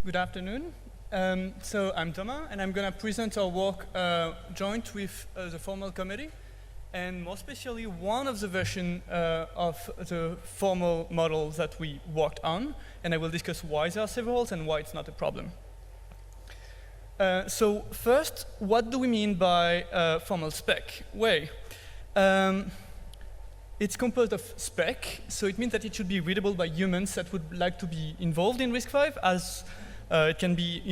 Good afternoon. So I'm Thomas, and I'm going to present our work joint with the formal committee, and more especially one of the versions of the formal models that we worked on, and I will discuss why there are several and why it's not a problem. So first, what do we mean by formal spec? Well, it's composed of spec, so it means that it should be readable by humans that would like to be involved in RISC-V, as it can be,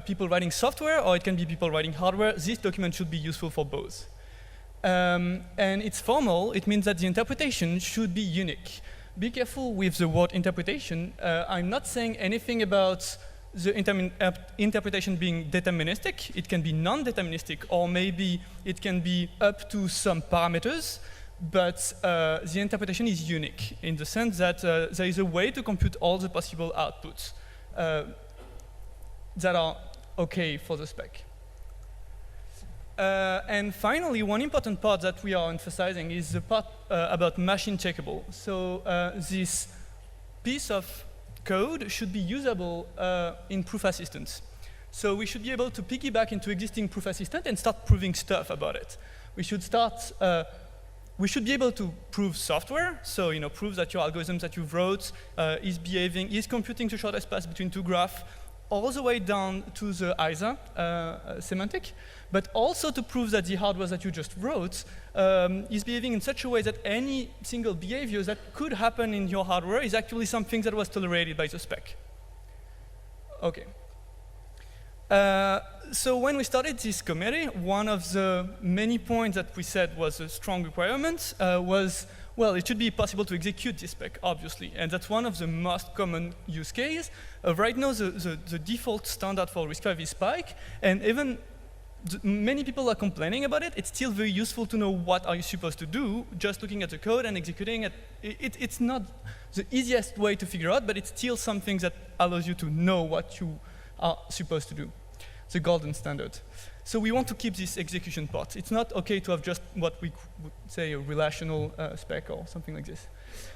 people writing software, or it can be people writing hardware. This document should be useful for both. And it's formal. It means that the interpretation should be unique. Be careful with the word interpretation. I'm not saying anything about the interpretation being deterministic. It can be non-deterministic, or maybe it can be up to some parameters. But the interpretation is unique in the sense that there is a way to compute all the possible outputs that are OK for the spec. And finally, one important part that we are emphasizing is the part about machine checkable. So this piece of code should be usable in proof assistance. So we should be able to piggyback into existing proof assistant and start proving stuff about it. We should start. We should be able to prove software, so prove that your algorithm that you've wrote is behaving, is computing the shortest path between two graphs, all the way down to the ISA semantic, but also to prove that the hardware that you just wrote is behaving in such a way that any single behavior that could happen in your hardware is actually something that was tolerated by the spec. Okay. So when we started this committee, one of the many points that we said was a strong requirement was, well, it should be possible to execute this spec, obviously. And that's one of the most common use cases. Right now, the default standard for riscv is spec. And even many people are complaining about it. It's still very useful to know what are you supposed to do. Just looking at the code and executing it, it's not the easiest way to figure out, but it's still something that allows you to know what you are supposed to do, the golden standard. So we want to keep this execution part. It's not OK to have just what we would say a relational spec or something like this.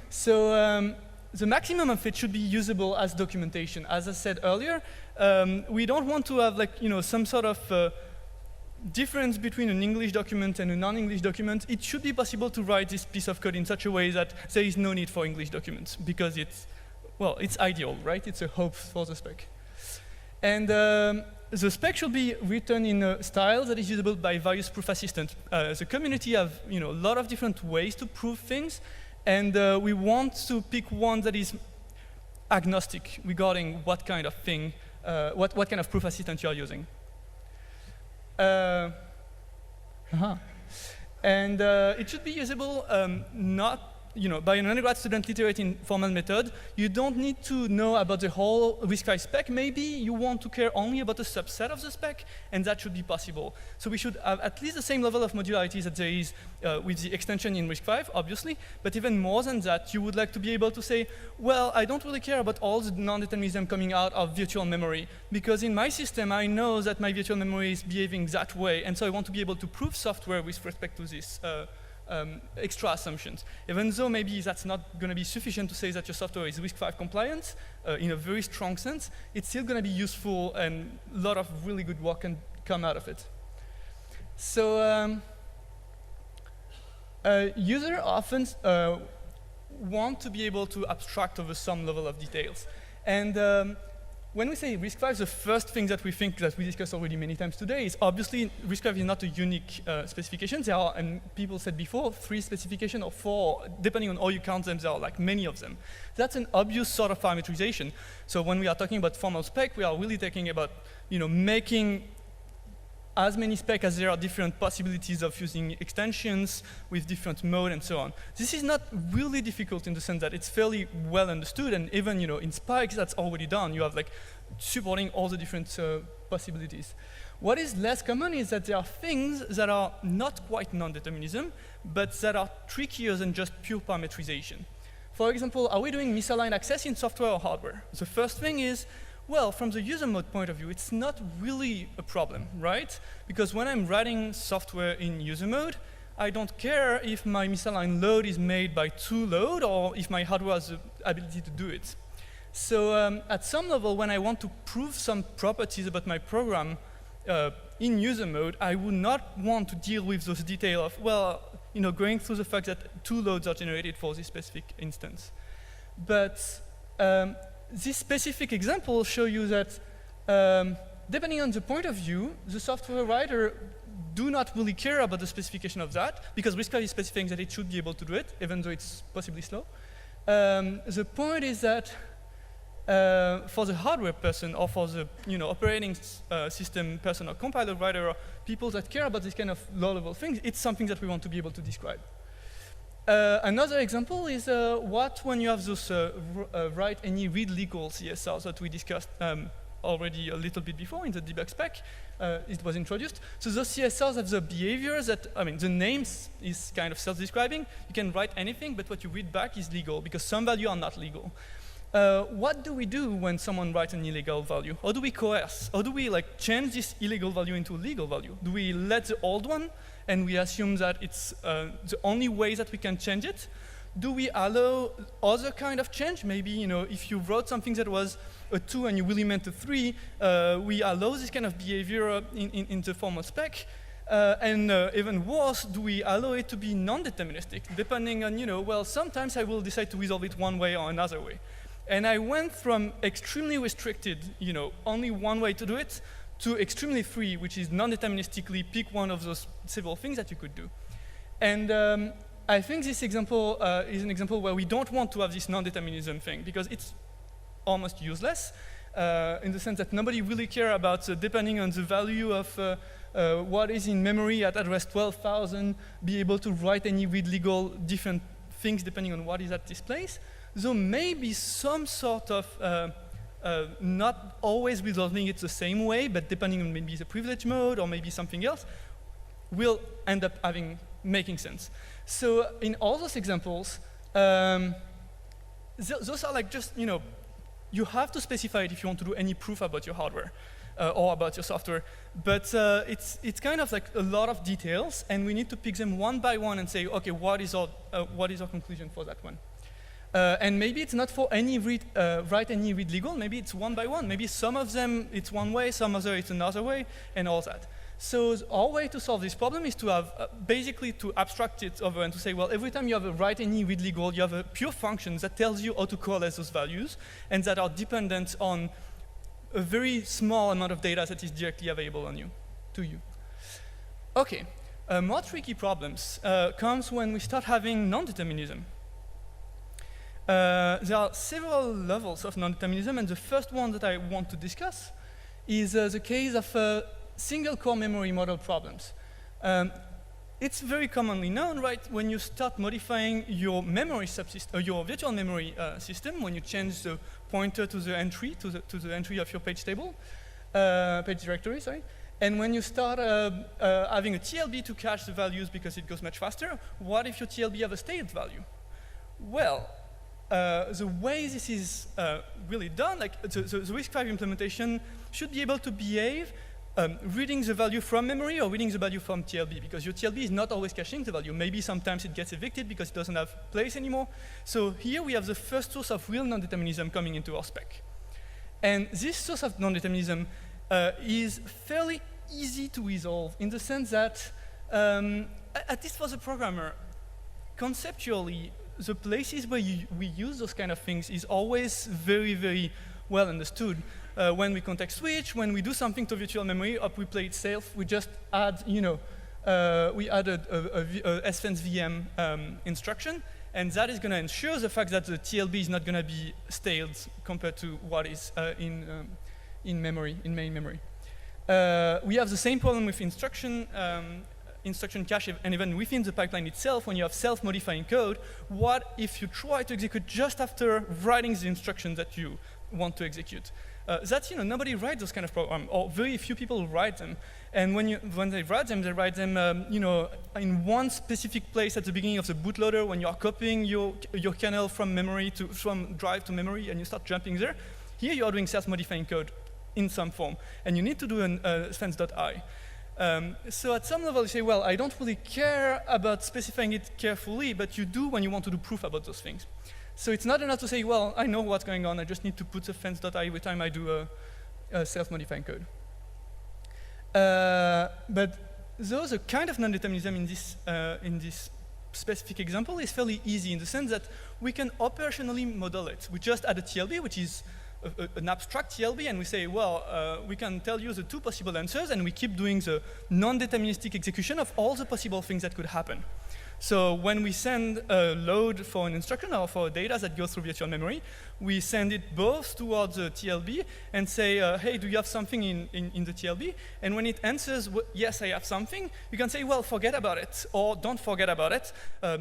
So the maximum of it should be usable as documentation. As I said earlier, we don't want to have some sort of difference between an English document and a non-English document. It should be possible to write this piece of code in such a way that there is no need for English documents, because it's ideal, right? It's a hope for the spec. And the spec should be written in a style that is usable by various proof assistants. The community have a lot of different ways to prove things, and we want to pick one that is agnostic regarding what kind of thing, what kind of proof assistant you are using. And it should be usable not by an undergrad student literate in formal method. You don't need to know about the whole RISC-V spec. Maybe you want to care only about a subset of the spec, and that should be possible. So we should have at least the same level of modularity that there is with the extension in RISC-V, obviously. But even more than that, you would like to be able to say, well, I don't really care about all the non-determinism coming out of virtual memory, because in my system, I know that my virtual memory is behaving that way, and so I want to be able to prove software with respect to this extra assumptions. Even though maybe that's not going to be sufficient to say that your software is RISC-V compliant in a very strong sense, it's still going to be useful, and a lot of really good work can come out of it. So users often want to be able to abstract over some level of details. And when we say RISC-V, the first thing that we think that we discussed already many times today is obviously RISC-V is not a unique specification. There are, and people said before, 3 specifications or 4, depending on how you count them, there are many of them. That's an obvious sort of parametrization. So when we are talking about formal spec, we are really talking about making as many specs as there are different possibilities of using extensions with different mode and so on. This is not really difficult in the sense that it's fairly well understood, and even in spikes that's already done. You have supporting all the different possibilities. What is less common is that there are things that are not quite non-determinism, but that are trickier than just pure parametrization. For example, are we doing misaligned access in software or hardware? The first thing is, well, from the user mode point of view, it's not really a problem, right? Because when I'm writing software in user mode, I don't care if my misaligned load is made by toLoad or if my hardware has the ability to do it. So at some level, when I want to prove some properties about my program in user mode, I would not want to deal with those details of, well, going through the fact that 2 loads are generated for this specific instance. But this specific example shows you that depending on the point of view, the software writer do not really care about the specification of that, because RISC-V is specifying that it should be able to do it, even though it's possibly slow. The point is that for the hardware person, or for the operating system person, or compiler writer, or people that care about this kind of low-level things, it's something that we want to be able to describe. Another example is what when you have those write any read legal CSRs that we discussed already a little bit before in the debug spec. It was introduced. So those CSRs have the behaviors that, the names is kind of self-describing. You can write anything, but what you read back is legal, because some values are not legal. What do we do when someone writes an illegal value? How do we coerce? How do we change this illegal value into a legal value? Do we let the old one, and we assume that it's the only way that we can change it? Do we allow other kind of change? Maybe, if you wrote something that was a 2 and you really meant a 3, we allow this kind of behavior in the form of spec. And even worse, do we allow it to be non-deterministic, depending on, well, sometimes I will decide to resolve it one way or another way. And I went from extremely restricted, only one way to do it, to extremely free, which is non-deterministically pick one of those several things that you could do. And I think this example is an example where we don't want to have this non-determinism thing, because it's almost useless, in the sense that nobody really cares about, depending on the value of what is in memory at address 12,000, be able to write any read legal different things depending on what is at this place. So maybe some sort of not always resolving it the same way, but depending on maybe the privilege mode or maybe something else, will end up making sense. So in all those examples, those are just, you have to specify it if you want to do any proof about your hardware or about your software. But it's kind of like a lot of details, and we need to pick them one by one and say, okay, what is our conclusion for that one? And maybe it's not for any write any read legal. Maybe it's one by one. Maybe some of them it's one way, some other it's another way, and all that. So our way to solve this problem is to have basically to abstract it over and to say, well, every time you have a write any read legal, you have a pure function that tells you how to coalesce those values, and that are dependent on a very small amount of data that is directly available to you. Okay, more tricky problems comes when we start having non-determinism. There are several levels of non-determinism, and the first one that I want to discuss is the case of single core memory model problems. It's very commonly known, right? When you start modifying your memory subsystem, your virtual memory system, when you change the pointer to the entry, to the entry of your page table, page directory, sorry. And when you start having a TLB to cache the values because it goes much faster, what if your TLB have a stale value? Well, the way this is really done, like the RISC-V implementation should be able to behave reading the value from memory or reading the value from TLB, because your TLB is not always caching the value. Maybe sometimes it gets evicted because it doesn't have place anymore. So here we have the first source of real non-determinism coming into our spec. And this source of non-determinism is fairly easy to resolve in the sense that, at least for the programmer, conceptually, the places where we use those kind of things is always very, very well understood. When we context switch, when we do something to virtual memory, or we play itself, we just add, we added a SFENS VM instruction, and that is going to ensure the fact that the TLB is not going to be staled compared to what is in memory, in main memory. We have the same problem with instruction cache, and even within the pipeline itself, when you have self-modifying code, what if you try to execute just after writing the instruction that you want to execute? That's, nobody writes those kind of programs, or very few people write them. And when they write them, in one specific place at the beginning of the bootloader when you are copying your kernel from drive to memory, and you start jumping there. Here you are doing self-modifying code in some form, and you need to do an spens.i. So at some level you say, well, I don't really care about specifying it carefully, but you do when you want to do proof about those things. So it's not enough to say, well, I know what's going on. I just need to put a fence.i every time I do a self-modifying code. But though the kind of non-determinism in this specific example is fairly easy in the sense that we can operationally model it. We just add a TLB, which is an abstract TLB, and we say, well, we can tell you the two possible answers, and we keep doing the non-deterministic execution of all the possible things that could happen. So when we send a load for an instruction or for data that goes through virtual memory, we send it both towards the TLB and say, hey, do you have something in the TLB? And when it answers, yes, I have something, you can say, well, forget about it, or don't forget about it.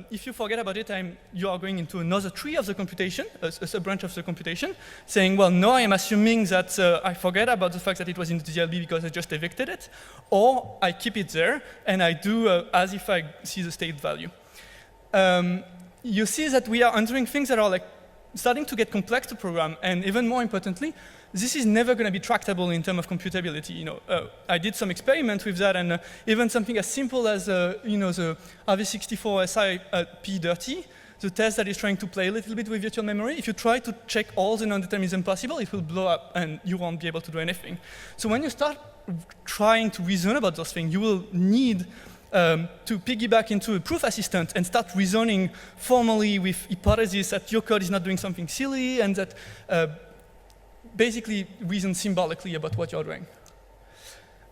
If you forget about it, you are going into another tree of the computation, a sub-branch of the computation, saying, well, no, I am assuming that I forget about the fact that it was in the TLB because I just evicted it, or I keep it there, and I do as if I see the state value. You see that we are entering things that are like starting to get complex to program, and even more importantly, this is never going to be tractable in terms of computability. You know, I did some experiments with that, and even something as simple as you know, the RV64SI P-dirty, the test that is trying to play a little bit with virtual memory. If you try to check all the non-determinism possible, it will blow up, and you won't be able to do anything. So when you start trying to reason about those things, you will need to piggyback into a proof assistant and start reasoning formally with hypotheses that your code is not doing something silly, and that basically reason symbolically about what you're doing.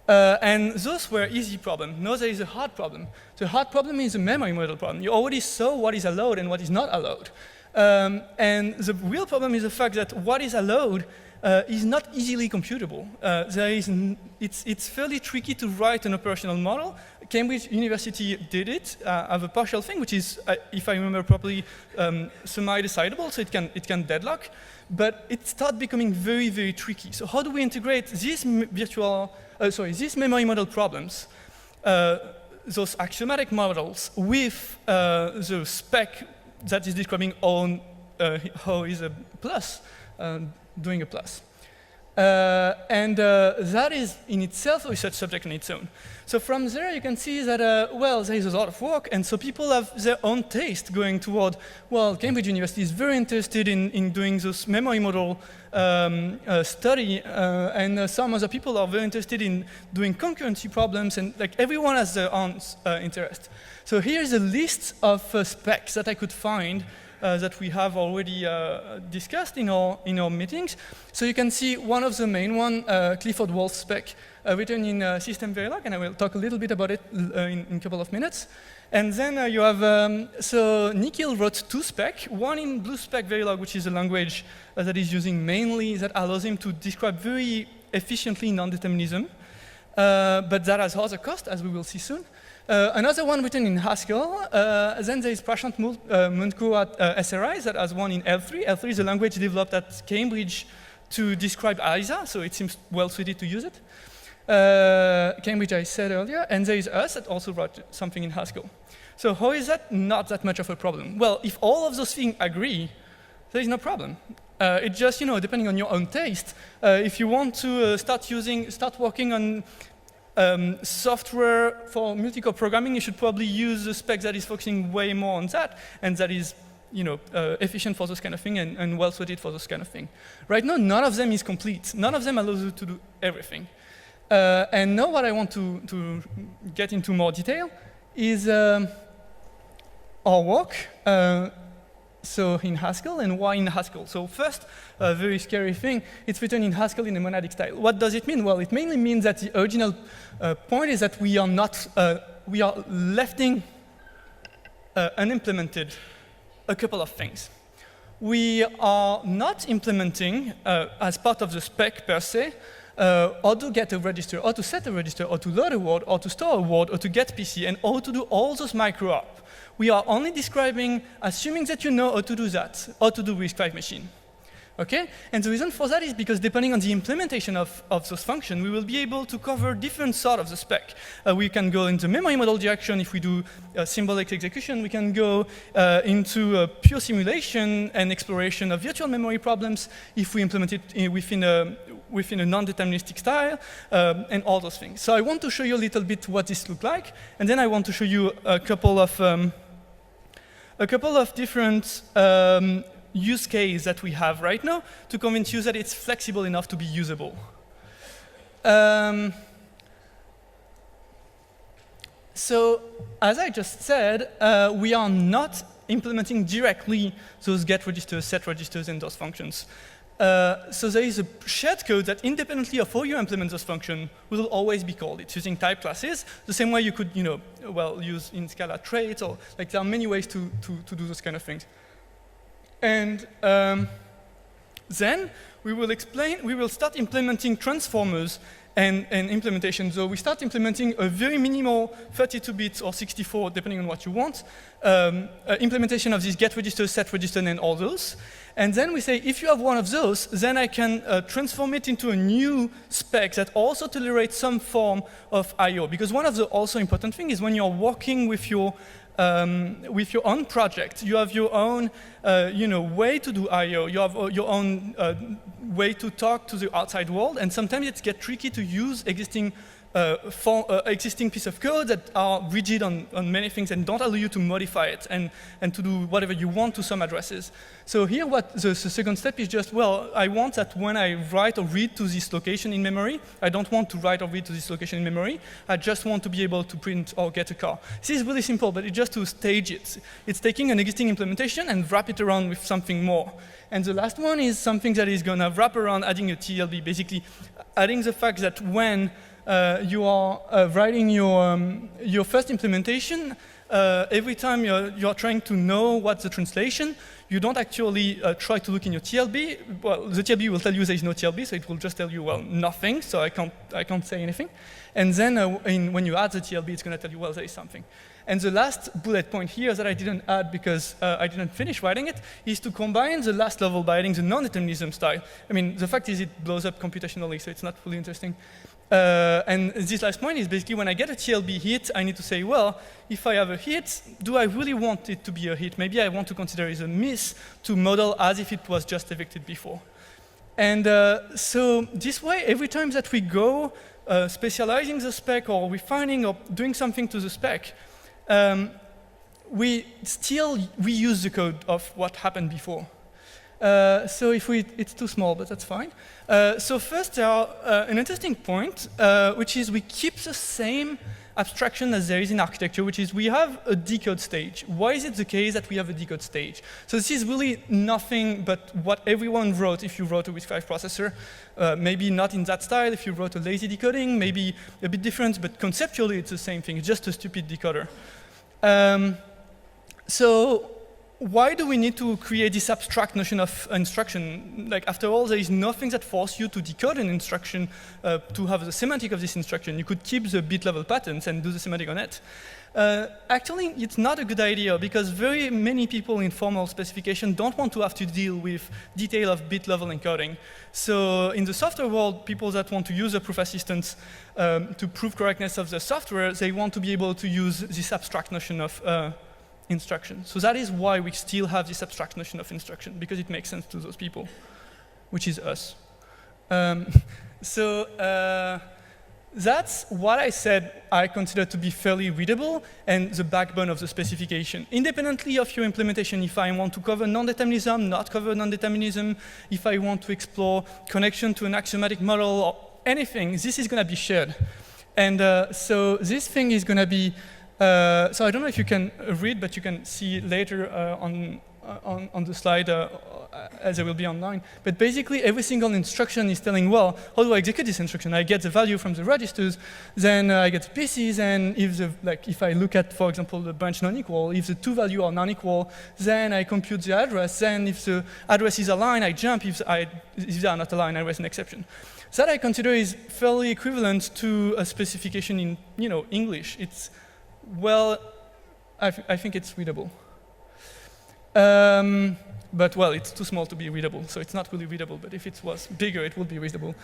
And those were easy problems. Now there is a hard problem. The hard problem is a memory model problem. You already saw what is allowed and what is not allowed. And the real problem is the fact that what is allowed is not easily computable. It's fairly tricky to write an operational model. Cambridge University did it, have a partial thing, which is, if I remember properly, semi-decidable, so it can deadlock. But it starts becoming very, very tricky. So how do we integrate these these memory model problems, those axiomatic models, with the spec that is describing how is a plus, doing a plus. That is in itself a research subject on its own. So from there you can see that, well, there is a lot of work, and so people have their own taste going toward, well, Cambridge University is very interested in doing this memory model study, and some other people are very interested in doing concurrency problems, and like everyone has their own interest. So here's a list of specs that I could find that we have already discussed in our meetings. So you can see one of the main one, Clifford Wolf spec, written in System Verilog, and I will talk a little bit about it in a couple of minutes. And then you have, so Nikhil wrote two spec, one in BlueSpec Verilog, which is a language that is using mainly, that allows him to describe very efficiently non-determinism, but that has other cost, as we will see soon. Another one written in Haskell. Then there is Prashant Mundko at SRI that has one in L3. L3 is a language developed at Cambridge to describe ISA, so it seems well suited to use it. Cambridge, I said earlier, and there is us that also wrote something in Haskell. So how is that not that much of a problem? Well, if all of those things agree, there is no problem. It's just, you know, depending on your own taste. If you want to start working on software for multi-core programming, you should probably use a spec that is focusing way more on that, and that is, you know, efficient for this kind of thing and well suited for this kind of thing. Right now, none of them is complete. None of them allows you to do everything. And now what I want to get into more detail is our work. So in Haskell, and why in Haskell? So first, a very scary thing, it's written in Haskell in a monadic style. What does it mean? Well, it mainly means that the original point is that we are not, we are leaving unimplemented a couple of things. We are not implementing, as part of the spec per se, or to get a register, or to set a register, or to load a word, or to store a word, or to get PC, and or to do all those micro-op. We are only describing, assuming that you know how to do that, or to do RISC-V machine. Okay? And the reason for that is because depending on the implementation of those functions, we will be able to cover different sort of the spec. We can go in the memory model direction if we do symbolic execution. We can go into pure simulation and exploration of virtual memory problems if we implement it within a non-deterministic style, and all those things. So I want to show you a little bit what this looks like, and then I want to show you a couple of different use case that we have right now to convince you that it's flexible enough to be usable. So, as I just said, we are not implementing directly those get registers, set registers, and those functions. So there is a shared code that independently of how you implement those functions will always be called. It's using type classes, the same way you could, use in Scala traits, or like there are many ways to do those kind of things. And then we will start implementing transformers and implementation. So we start implementing a very minimal 32-bit or 64, depending on what you want, implementation of these get register, set register, and all those. And then we say, if you have one of those, then I can transform it into a new spec that also tolerates some form of I/O. Because one of the also important things is when you're working with your own project, you have your own, way to do I/O. You have your own way to talk to the outside world, and sometimes it gets tricky to use existing piece of code that are rigid on many things and don't allow you to modify it and to do whatever you want to some addresses. So here what the second step is just, well, I want that when I write or read to this location in memory, I don't want to write or read to this location in memory, I just want to be able to print or get a car. This is really simple, but it's just to stage it. It's taking an existing implementation and wrap it around with something more. And the last one is something that is going to wrap around adding a TLB, basically adding the fact that when you are writing your first implementation, every time you're trying to know what's the translation, you don't actually try to look in your TLB. Well, the TLB will tell you there is no TLB, so it will just tell you, well, nothing, so I can't say anything. And then when you add the TLB, it's going to tell you, well, there is something. And the last bullet point here that I didn't add because I didn't finish writing it is to combine the last level by adding the non-determinism style. I mean, the fact is it blows up computationally, so it's not really interesting. And this last point is basically when I get a TLB hit, I need to say, well, if I have a hit, do I really want it to be a hit? Maybe I want to consider it a miss to model as if it was just evicted before. And so this way, every time that we go specializing the spec or refining or doing something to the spec, we still reuse the code of what happened before. So it's too small, but that's fine. So first, there are an interesting point, which is we keep the same abstraction as there is in architecture, which is we have a decode stage. Why is it the case that we have a decode stage? So this is really nothing but what everyone wrote if you wrote a RISC-V processor. Maybe not in that style. If you wrote a lazy decoding, maybe a bit different, but conceptually it's the same thing. It's just a stupid decoder. So why do we need to create this abstract notion of instruction? Like, after all, there is nothing that forces you to decode an instruction to have the semantic of this instruction. You could keep the bit level patterns and do the semantic on it. Actually, it's not a good idea because very many people in formal specification don't want to have to deal with detail of bit level encoding. So in the software world, people that want to use a proof assistant to prove correctness of the software, they want to be able to use this abstract notion of instruction. So that is why we still have this abstract notion of instruction, because it makes sense to those people, which is us. That's what I said I consider to be fairly readable and the backbone of the specification. Independently of your implementation, if I want to cover non-determinism, not cover non-determinism, if I want to explore connection to an axiomatic model or anything, this is going to be shared. And so this thing is going to be so I don't know if you can read, but you can see later on the slide as it will be online. But basically, every single instruction is telling, well, how do I execute this instruction? I get the value from the registers, then I get the pieces, and if I look at, for example, the branch non-equal, if the two values are non-equal, then I compute the address. Then if the address is aligned, I jump. If they are not aligned, I raise an exception. That I consider is fairly equivalent to a specification in English. It's well, I think it's readable. But, well, it's too small to be readable, so it's not really readable. But if it was bigger, it would be readable.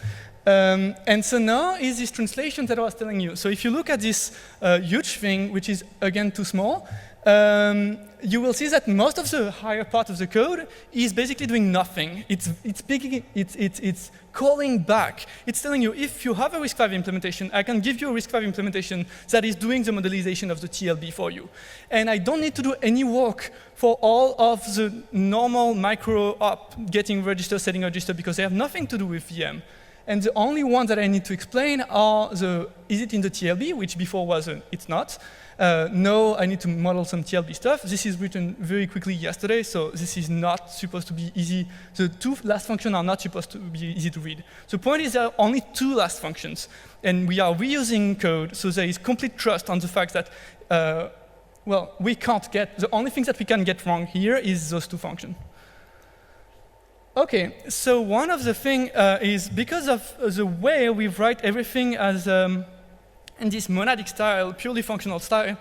And so now is this translation that I was telling you. So if you look at this huge thing, which is, again, too small, you will see that most of the higher part of the code is basically doing nothing. It's calling back. It's telling you, if you have a RISC-V implementation, I can give you a RISC-V implementation that is doing the modelization of the TLB for you. And I don't need to do any work for all of the normal micro-op, getting register, setting register, because they have nothing to do with VM. And the only ones that I need to explain are is it in the TLB, which before was it's not. No, I need to model some TLB stuff. This is written very quickly yesterday, so this is not supposed to be easy. The two last functions are not supposed to be easy to read. The point is there are only two last functions, and we are reusing code, so there is complete trust on the fact that, well, we can't get, the only thing that we can get wrong here is those two functions. Okay, so one of the things is because of the way we write everything as in this monadic style, purely functional style,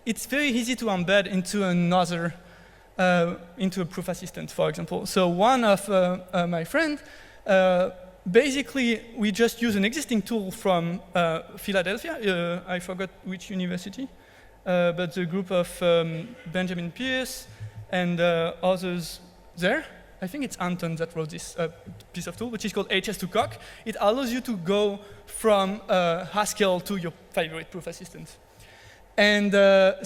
it's very easy to embed into another, into a proof assistant, for example. So one of my friends, basically, we just use an existing tool from Philadelphia. I forgot which university, but the group of Benjamin Pierce, and others there. I think it's Anton that wrote this piece of tool, which is called HS2Coq. It allows you to go from Haskell to your favorite proof assistant. And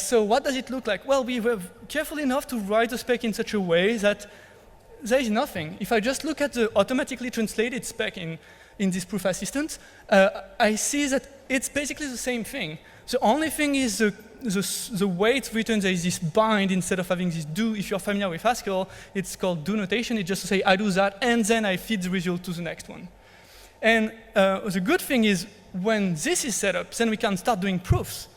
so what does it look like? Well, we were careful enough to write the spec in such a way that there is nothing. If I just look at the automatically translated spec in this proof assistant, I see that it's basically the same thing. The only thing is the way it's written, there is this bind instead of having this do. If you're familiar with Haskell, it's called do notation. It's just to say, I do that, and then I feed the result to the next one. And the good thing is, when this is set up, then we can start doing proofs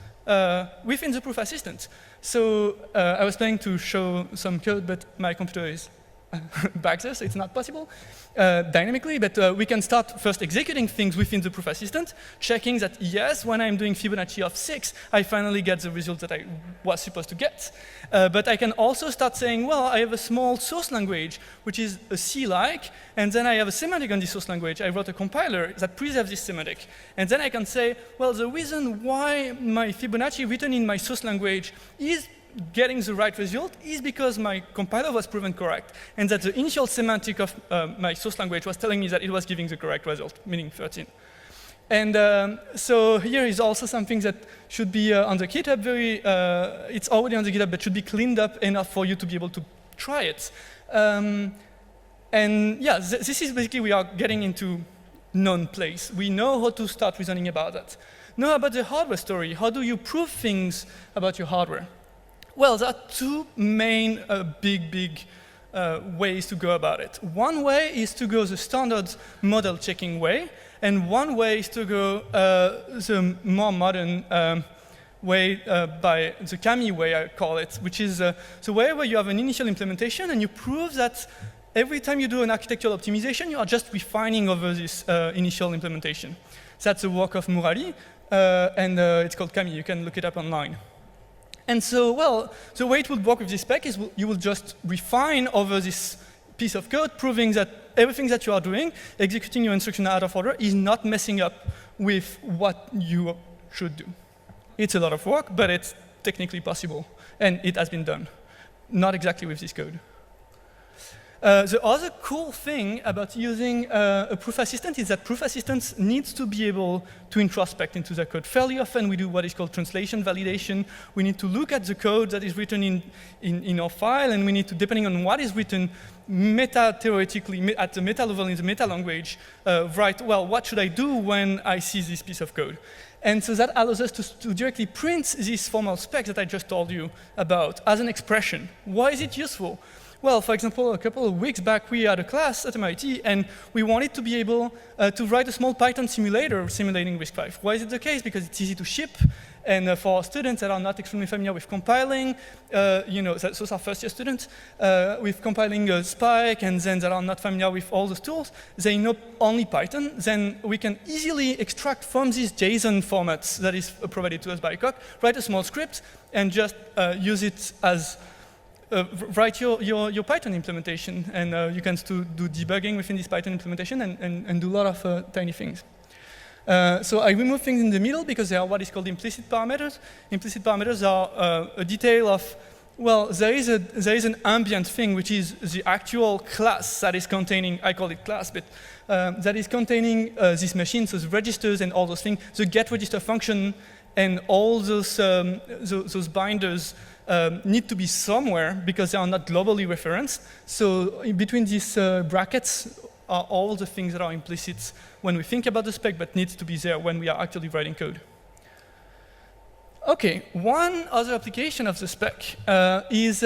within the proof assistant. So I was planning to show some code, but my computer is back there, so it's not possible dynamically, but we can start first executing things within the proof assistant, checking that, yes, when I'm doing Fibonacci of 6, I finally get the result that I was supposed to get. But I can also start saying, well, I have a small source language, which is a C-like, and then I have a semantic on this source language. I wrote a compiler that preserves this semantic. And then I can say, well, the reason why my Fibonacci written in my source language is getting the right result is because my compiler was proven correct, and that the initial semantic of my source language was telling me that it was giving the correct result, meaning 13. And so here is also something that should be on the GitHub it's already on the GitHub, but should be cleaned up enough for you to be able to try it. And yeah, this is basically, we are getting into known place. We know how to start reasoning about that. Now about the hardware story, how do you prove things about your hardware? Well, there are two main big ways to go about it. One way is to go the standard model checking way, and one way is to go the more modern way by the Kami way, I call it, which is the way where you have an initial implementation and you prove that every time you do an architectural optimization, you are just refining over this initial implementation. That's the work of Murali, and it's called Kami. You can look it up online. And so, well, the way it would work with this spec is you will just refine over this piece of code, proving that everything that you are doing, executing your instruction out of order, is not messing up with what you should do. It's a lot of work, but it's technically possible, and it has been done. Not exactly with this code. The other cool thing about using a proof assistant is that proof assistants needs to be able to introspect into the code. Fairly often we do what is called translation validation. We need to look at the code that is written in our file, and we need to, depending on what is written, meta-theoretically, at the meta level in the meta language, write, well, what should I do when I see this piece of code? And so that allows us to directly print this formal spec that I just told you about as an expression. Why is it useful? Well, for example, a couple of weeks back, we had a class at MIT, and we wanted to be able to write a small Python simulator simulating RISC-V. Why is it the case? Because it's easy to ship, and for students that are not extremely familiar with compiling, those are first-year students, with compiling spec, and then that are not familiar with all those tools, they know only Python, then we can easily extract from these JSON formats that is provided to us by Coq, write a small script, and just use it as write your Python implementation, and you can do debugging within this Python implementation and do a lot of tiny things. So I remove things in the middle because they are what is called implicit parameters. Implicit parameters are a detail of, well, there is an ambient thing, which is the actual class that is containing, I call it class, but that is containing this machine, so the registers and all those things, the get register function and all those binders need to be somewhere because they are not globally referenced. So in between these brackets are all the things that are implicit when we think about the spec, but needs to be there when we are actually writing code. Okay, one other application of the spec is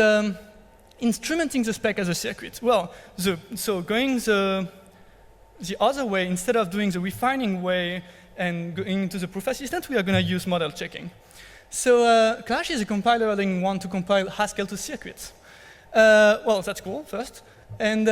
instrumenting the spec as a circuit. Well, so going the other way, instead of doing the refining way and going into the proof assistant, we are going to use model checking. So Clash is a compiler allowing one to compile Haskell to circuits. Well, that's cool, first. And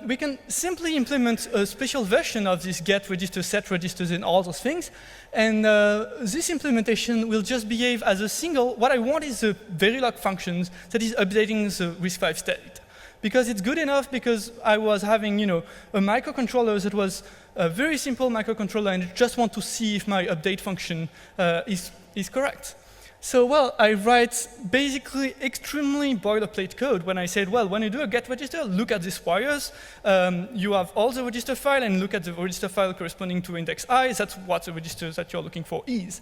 we can simply implement a special version of this get registers, set registers, and all those things. And this implementation will just behave as a single. What I want is a Verilog function that is updating the RISC-V state. Because it's good enough because I was having, you know, a microcontroller that was a very simple microcontroller and I just want to see if my update function is correct. So, well, I write basically extremely boilerplate code when I said, well, when you do a get register, look at these wires. You have all the register file and look at the register file corresponding to index I. That's what the register that you're looking for is.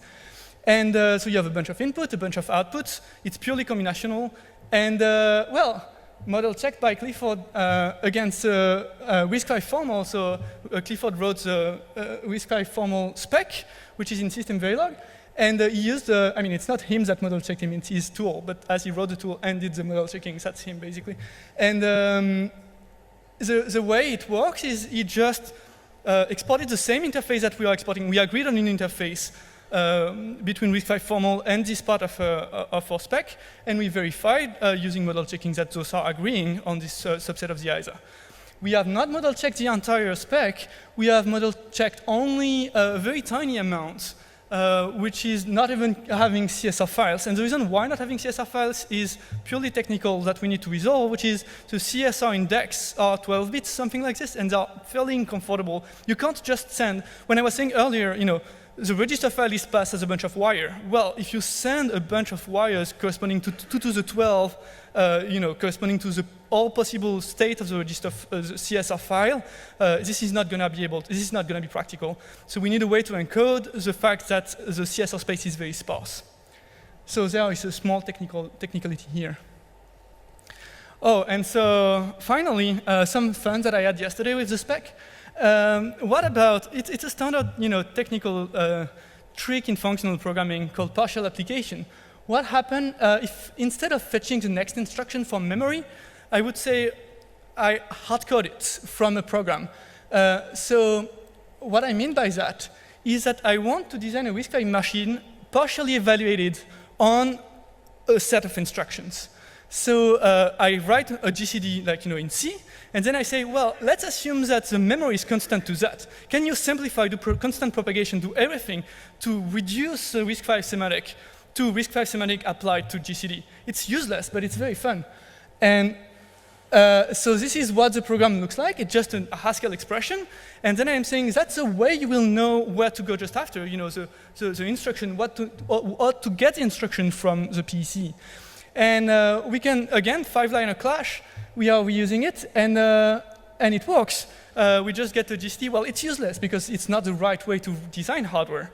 And so you have a bunch of input, a bunch of outputs. It's purely combinational. And, well, model checked by Clifford against RISC-V formal. So Clifford wrote the RISC-V formal spec, which is in system Verilog. And he used, I mean, it's not him that model checked him, it's his tool, but as he wrote the tool and did the model checking, that's him basically. And the way it works is he just exported the same interface that we are exporting. We agreed on an interface between RISC-V formal and this part of our spec, and we verified using model checking that those are agreeing on this subset of the ISA. We have not model checked the entire spec, we have model checked only a very tiny amount. Which is not even having CSR files. And the reason why not having CSR files is purely technical that we need to resolve, which is the CSR index are 12 bits, something like this, and they're fairly uncomfortable. You can't just send, when I was saying earlier, you know, the register file is passed as a bunch of wire. Well, if you send a bunch of wires corresponding to 2 to the 12, you know, corresponding to the all possible state of the register, the CSR file, this is not going to be this is not going to be practical. So we need a way to encode the fact that the CSR space is very sparse. So there is a small technicality here. Oh, and so finally, some fun that I had yesterday with the spec. What about, it's a standard, you know, technical trick in functional programming called partial application. What happened if instead of fetching the next instruction from memory, I would say I hardcode it from a program. So what I mean by that is that I want to design a RISC-V machine partially evaluated on a set of instructions. So I write a GCD, like, you know, in C, and then I say, well, let's assume that the memory is constant to that. Can you simplify the constant propagation, do everything to reduce the RISC-V semantic to RISC-V semantic applied to GCD? It's useless, but it's very fun. And so this is what the program looks like. It's just a Haskell expression. And then I'm saying that's a way you will know where to go just after, you know, the instruction, or to get the instruction from the PC. And we can, again, 5-liner Clash. We are reusing it, and it works. We just get the GCD. Well, it's useless because it's not the right way to design hardware,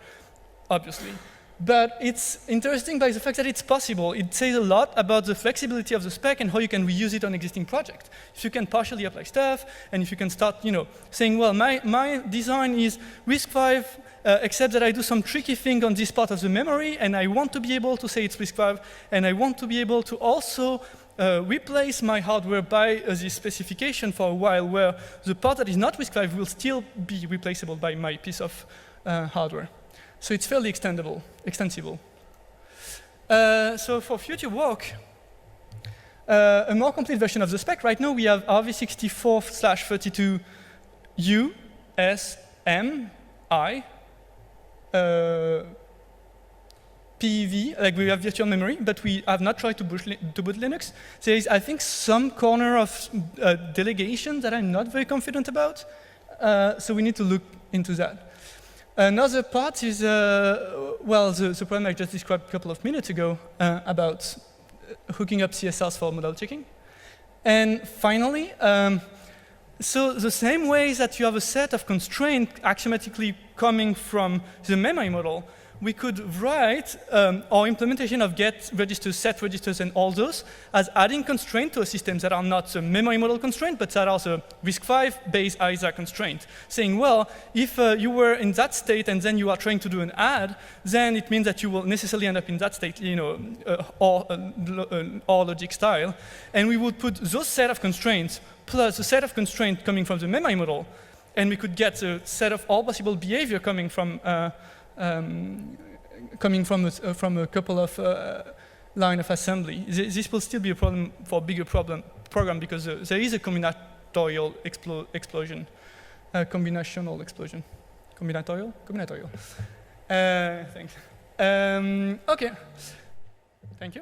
obviously. But it's interesting by the fact that it's possible. It says a lot about the flexibility of the spec and how you can reuse it on existing projects. If you can partially apply stuff, and if you can start, you know, saying, well, my design is RISC-V, except that I do some tricky thing on this part of the memory, and I want to be able to say it's RISC-V, and I want to be able to also replace my hardware by this specification for a while, where the part that is not RISC-V will still be replaceable by my piece of hardware. So it's fairly extensible. So for future work, a more complete version of the spec. Right now we have RV64/32 USMI PEV, like we have virtual memory, but we have not tried to boot Linux. There is, I think, some corner of delegation that I'm not very confident about, so we need to look into that. Another part is, well, the problem I just described a couple of minutes ago about hooking up CSRs for model checking. And finally, so the same way that you have a set of constraints axiomatically coming from the memory model, we could write our implementation of get registers, set registers, and all those as adding constraints to a system that are not the memory model constraint, but that are the RISC-V based ISA constraint. Saying, well, if you were in that state and then you are trying to do an add, then it means that you will necessarily end up in that state, you know, or logic style. And we would put those set of constraints plus a set of constraints coming from the memory model, and we could get a set of all possible behavior coming from from a couple of line of assembly. This will still be a problem for a bigger program because there is a combinatorial explosion, combinational explosion. Combinatorial? Combinatorial. Thanks. Okay. Thank you.